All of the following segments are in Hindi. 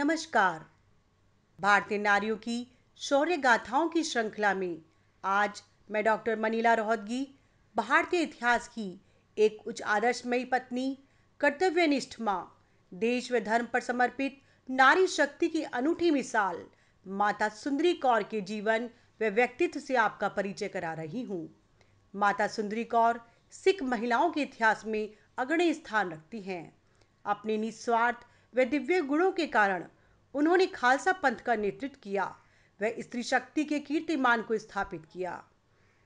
नमस्कार। भारतीय नारियों की शौर्य गाथाओं की श्रृंखला में आज मैं डॉक्टर मनीला रोहतगी भारतीय इतिहास की एक उच्च आदर्शमयी पत्नी, कर्तव्यनिष्ठ माँ, देश व धर्म पर समर्पित नारी शक्ति की अनूठी मिसाल माता सुंदरी कौर के जीवन व व्यक्तित्व से आपका परिचय करा रही हूँ। माता सुंदरी कौर सिख महिलाओं के इतिहास में अग्रणी स्थान रखती हैं। अपने निस्वार्थ व दिव्य गुणों के कारण उन्होंने खालसा पंथ का नेतृत्व किया व स्त्री शक्ति के कीर्तिमान को स्थापित किया।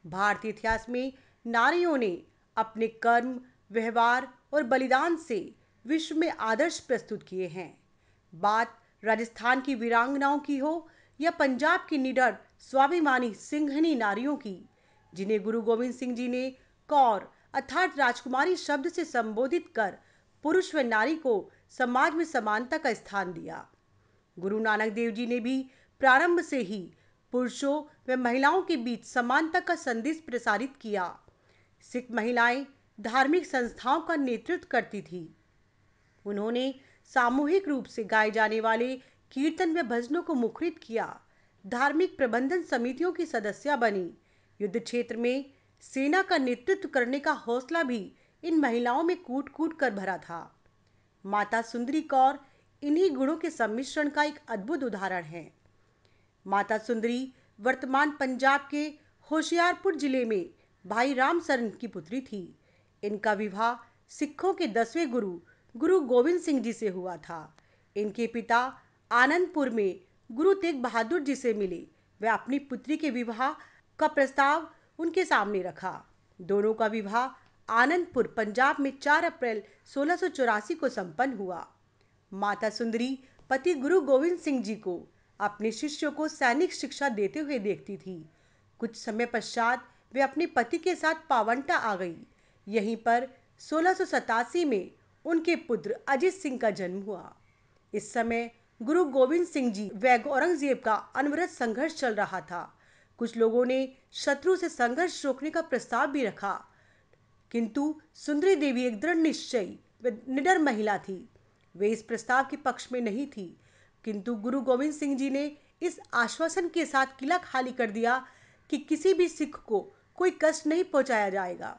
भारतीय इतिहास में नारियों ने अपने कर्म, व्यवहार और बलिदान से विश्व में आदर्श प्रस्तुत किए हैं। बात राजस्थान की वीरांगनाओं की हो या पंजाब की निडर स्वाभिमानी सिंहनी नारियों की, जिन्हें गुरु गोविंद सिंह जी ने कौर अर्थात राजकुमारी शब्द से संबोधित कर पुरुष व नारी को समाज में समानता का स्थान दिया। गुरु नानक देव जी ने भी प्रारंभ से ही पुरुषों व महिलाओं के बीच समानता का संदेश प्रसारित किया। सिख महिलाएं धार्मिक संस्थाओं का नेतृत्व करती थी। उन्होंने सामूहिक रूप से गाए जाने वाले कीर्तन व भजनों को मुखरित किया। धार्मिक प्रबंधन समितियों की सदस्य बनी। युद्ध क्षेत्र में सेना का नेतृत्व करने का हौसला भी इन महिलाओं में कूट कूट कर भरा था। माता सुंदरी कौर इन्हीं गुणों के सम्मिश्रण का एक अद्भुत उदाहरण है। माता सुंदरी वर्तमान पंजाब के होशियारपुर जिले में भाई राम सरन की पुत्री थी। इनका विवाह सिखों के 10वें गुरु गुरु गोविंद सिंह जी से हुआ था। इनके पिता आनंदपुर में गुरु तेग बहादुर जी से मिले व अपनी पुत्री के विवाह का प्रस्ताव उनके सामने रखा। दोनों का विवाह आनंदपुर पंजाब में 4 अप्रैल 1684 को संपन्न हुआ। माता सुंदरी पति गुरु गोविंद सिंह जी को अपने शिष्यों को सैनिक शिक्षा देते हुए देखती थी। कुछ समय पश्चात वे अपने पति के साथ पावंटा आ गई। यहीं पर 1687 में उनके पुत्र अजित सिंह का जन्म हुआ। इस समय गुरु गोविंद सिंह जी व औरंगजेब का अनवरत संघर्ष चल रहा था। कुछ लोगों ने शत्रु से संघर्ष रोकने का प्रस्ताव भी रखा, किंतु सुंदरी देवी एक दृढ़ निश्चयी व निडर महिला थी। वे इस प्रस्ताव के पक्ष में नहीं थी, किंतु गुरु गोविंद सिंह जी ने इस आश्वासन के साथ किला खाली कर दिया कि किसी भी सिख को कोई कष्ट नहीं पहुंचाया जाएगा।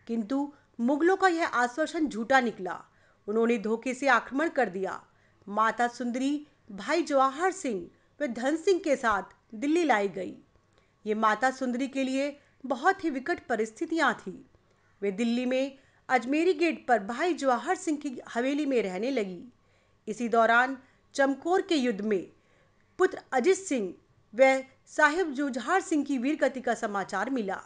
किंतु मुगलों का यह आश्वासन झूठा निकला। उन्होंने धोखे से आक्रमण कर दिया। माता सुंदरी भाई जवाहर सिंह व धन सिंह के साथ दिल्ली लाई गई। ये माता सुंदरी के लिए बहुत ही विकट परिस्थितियां थी। वे दिल्ली में अजमेरी गेट पर भाई जवाहर सिंह की हवेली में रहने लगी। इसी दौरान चमकौर के युद्ध में पुत्र अजित सिंह व साहिब जुझार सिंह की वीरगति का समाचार मिला।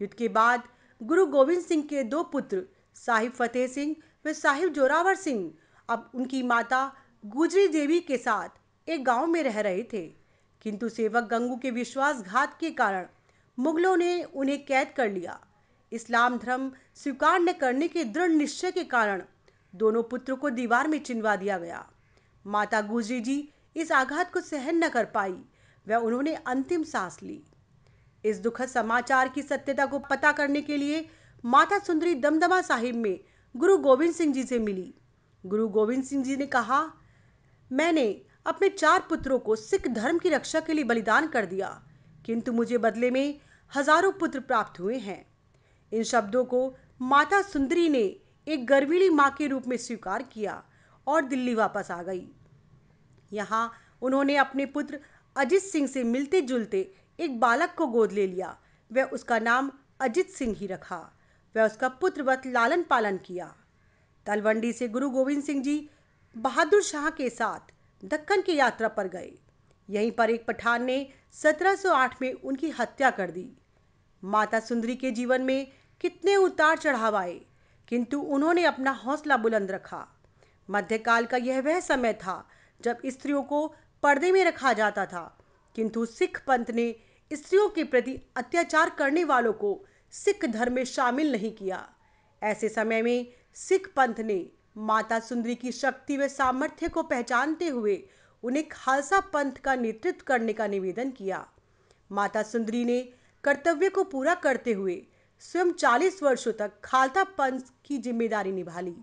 युद्ध के बाद गुरु गोविंद सिंह के 2 पुत्र साहिब फतेह सिंह व साहिब जोरावर सिंह अब उनकी माता गुजरी देवी के साथ एक गांव में रह रहे थे, किंतु सेवक गंगू के विश्वासघात के कारण मुगलों ने उन्हें कैद कर लिया। इस्लाम धर्म स्वीकार न करने के दृढ़ निश्चय के कारण दोनों पुत्रों को दीवार में चिनवा दिया गया। माता गुजरी जी इस आघात को सहन न कर पाई व उन्होंने अंतिम सांस ली। इस दुखद समाचार की सत्यता को पता करने के लिए माता सुंदरी दमदमा साहिब में गुरु गोविंद सिंह जी से मिली। गुरु गोविंद सिंह जी ने कहा, मैंने अपने 4 पुत्रों को सिख धर्म की रक्षा के लिए बलिदान कर दिया, किंतु मुझे बदले में हजारों पुत्र प्राप्त हुए हैं। इन शब्दों को माता सुंदरी ने एक गर्विणी मां के रूप में स्वीकार किया और दिल्ली वापस आ गई। यहाँ उन्होंने अपने पुत्र अजित सिंह से मिलते जुलते एक बालक को गोद ले लिया व उसका नाम अजित सिंह ही रखा। वह उसका पुत्रवत लालन पालन किया। तलवंडी से गुरु गोविंद सिंह जी बहादुर शाह के साथ दक्कन की यात्रा पर गए। यहीं पर एक पठान ने 1708 में उनकी हत्या कर दी। माता सुंदरी के जीवन में कितने उतार चढ़ाव आए, किंतु उन्होंने अपना हौसला बुलंद रखा। मध्यकाल का यह वह समय था जब स्त्रियों को पर्दे में रखा जाता था, किंतु सिख पंथ ने स्त्रियों के प्रति अत्याचार करने वालों को सिख धर्म में शामिल नहीं किया। ऐसे समय में सिख पंथ ने माता सुंदरी की शक्ति व सामर्थ्य को पहचानते हुए उन्हें खालसा पंथ का नेतृत्व करने का निवेदन किया। माता सुंदरी ने कर्तव्य को पूरा करते हुए स्वयं 40 वर्षों तक खालसा पंथ की जिम्मेदारी निभा ली।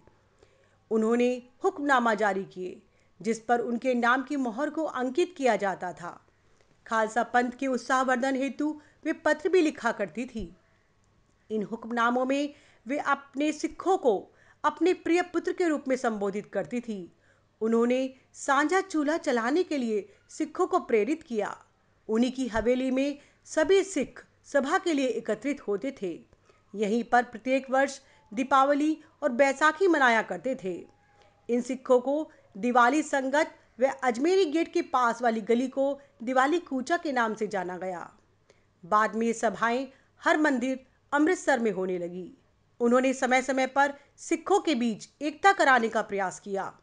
उन्होंने हुक्मनामा जारी किए, जिस पर उनके नाम की मोहर को अंकित किया जाता था। खालसा पंथ के उत्साहवर्धन हेतु वे पत्र भी लिखा करती थी। इन हुक्मनामों में वे अपने सिखों को अपने प्रिय पुत्र के रूप में संबोधित करती थी। उन्होंने सांझा चूल्हा चलाने के लिए सिखों को प्रेरित किया। उन्हीं की हवेली में सभी सिख सभा के लिए एकत्रित होते थे। यहीं पर प्रत्येक वर्ष दीपावली और बैसाखी मनाया करते थे। इन सिखों को दिवाली संगत व अजमेरी गेट के पास वाली गली को दिवाली कूचा के नाम से जाना गया। बाद में ये सभाएं हर मंदिर अमृतसर में होने लगी। उन्होंने समय समय पर सिखों के बीच एकता कराने का प्रयास किया।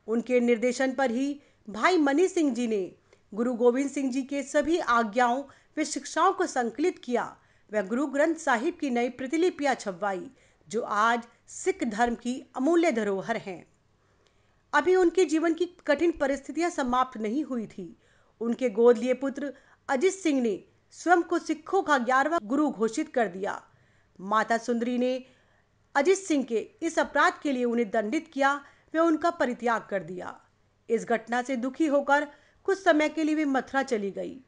उनके निर्देशन पर ही भाई मनी सिंह जी ने गुरु गोविंद सिंह जी के सभी आज्ञाओं व शिक्षाओं को संकलित किया व गुरु ग्रंथ साहिब की नई प्रतिलिपियां छपवाई, जो आज सिख धर्म की अमूल्य धरोहर हैं। अभी उनके जीवन की कठिन परिस्थितियां समाप्त नहीं हुई थी। उनके गोद लिए पुत्र अजित सिंह ने स्वयं को सिखों का 11वां गुरु घोषित कर दिया। माता सुंदरी ने अजित सिंह के इस अपराध के लिए उन्हें दंडित किया व उनका परित्याग कर दिया। इस घटना से दुखी होकर कुछ समय के लिए वे मथुरा चली गई।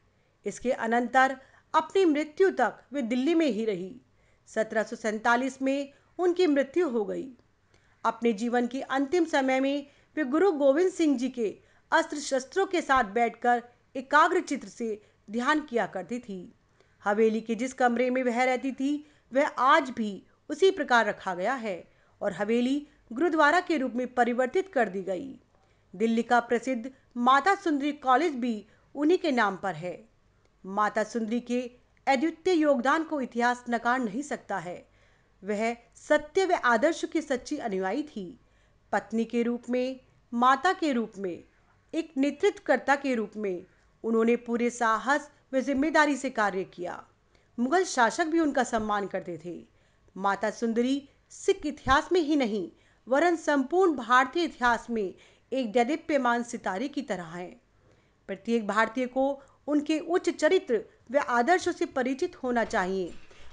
इसके अनंतर अपनी मृत्यु तक वे दिल्ली में ही रही। 1747 में उनकी मृत्यु हो गई। अपने जीवन के अंतिम समय में वे गुरु गोविंद सिंह जी के अस्त्र शस्त्रों के साथ बैठकर एकाग्र चित्र से ध्यान किया करती थी। हवेली के जिस कमरे में वह रहती थी वह आज भी उसी प्रकार रखा गया है और हवेली गुरुद्वारा के रूप में परिवर्तित कर दी गई। दिल्ली का प्रसिद्ध माता सुंदरी कॉलेज भी उन्हीं के नाम पर है। माता सुंदरी के अद्वितीय योगदान को इतिहास नकार नहीं सकता है। वह सत्य व आदर्श की सच्ची अनुयायी थी। पत्नी के रूप में, माता के रूप में, एक नेतृत्वकर्ता के रूप में उन्होंने पूरे साहस व जिम्मेदारी से कार्य किया। मुगल शासक भी उनका सम्मान करते थे। माता सुंदरी सिख इतिहास में ही नहीं वरन संपूर्ण भारतीय इतिहास में एक दैदीप्यमान सितारे की तरह हैं। प्रत्येक भारतीय को उनके उच्च चरित्र व आदर्शों से परिचित होना चाहिए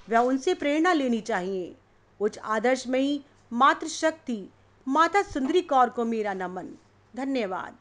व उनसे प्रेरणा लेनी चाहिए। उच्च आदर्शमयी मातृशक्ति माता सुंदरी कौर को मेरा नमन। धन्यवाद।